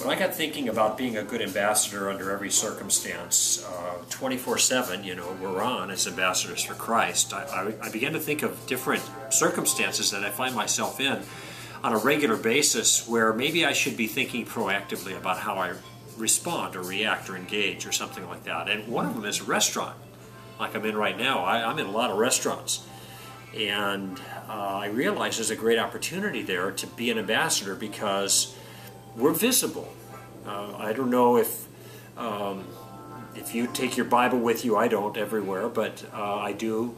When I got thinking about being a good ambassador under every circumstance, 24/7, we're on as ambassadors for Christ, I began to think of different circumstances that I find myself in on a regular basis where maybe I should be thinking proactively about how I respond or react or engage or something like that. And one of them is a restaurant, like I'm in right now. I'm in a lot of restaurants. And I realize there's a great opportunity there to be an ambassador because we're visible. I don't know if you take your Bible with you. I don't everywhere, but I do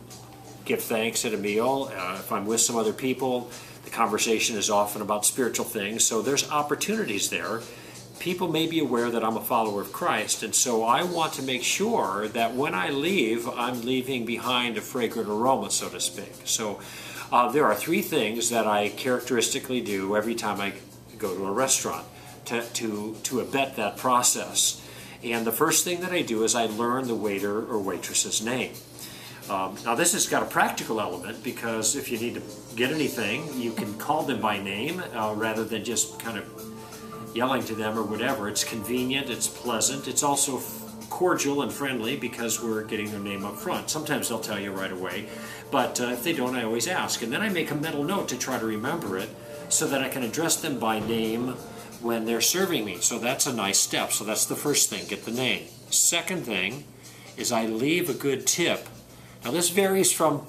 give thanks at a meal. If I'm with some other people, the conversation is often about spiritual things, so there's opportunities there. People may be aware that I'm a follower of Christ, and so I want to make sure that when I leave, I'm leaving behind a fragrant aroma, so to speak. So there are three things that I characteristically do every time I go to a restaurant to abet that process. And the first thing that I do is I learn the waiter or waitress's name. Now this has got a practical element because if you need to get anything, you can call them by name rather than just kind of yelling to them or whatever. It's convenient, it's pleasant, it's also cordial and friendly because we're getting their name up front. Sometimes they'll tell you right away, but if they don't, I always ask. And then I make a mental note to try to remember it so that I can address them by name when they're serving me. So that's a nice step. So that's the first thing, get the name. Second thing is I leave a good tip. Now this varies from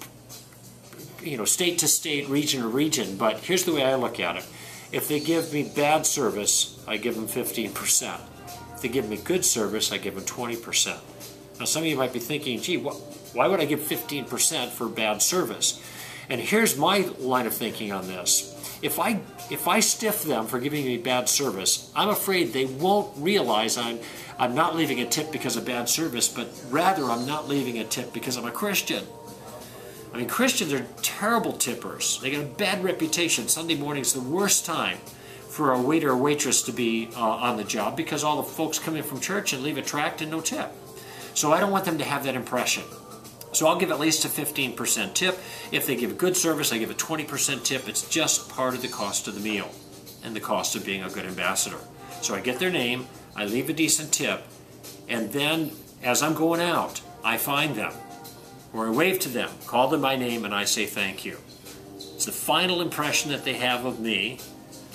state to state, region to region, but here's the way I look at it. If they give me bad service, I give them 15%. If they give me good service, I give them 20%. Now some of you might be thinking, gee, why would I give 15% for bad service? And here's my line of thinking on this. If I stiff them for giving me bad service, I'm afraid they won't realize I'm not leaving a tip because of bad service, but rather I'm not leaving a tip because I'm a Christian. I mean, Christians are terrible tippers. They get a bad reputation. Sunday morning's the worst time for a waiter or waitress to be on the job because all the folks come in from church and leave a tract and no tip. So I don't want them to have that impression. So I'll give at least a 15% tip. If they give good service, I give a 20% tip. It's just part of the cost of the meal and the cost of being a good ambassador. So I get their name, I leave a decent tip, and then as I'm going out, I find them, or I wave to them, call them by name, and I say thank you. It's the final impression that they have of me,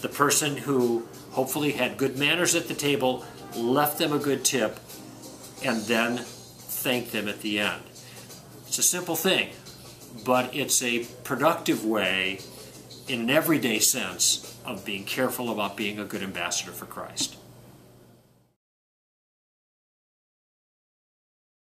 the person who hopefully had good manners at the table, left them a good tip, and then thank them at the end. It's a simple thing, but it's a productive way in an everyday sense of being careful about being a good ambassador for Christ.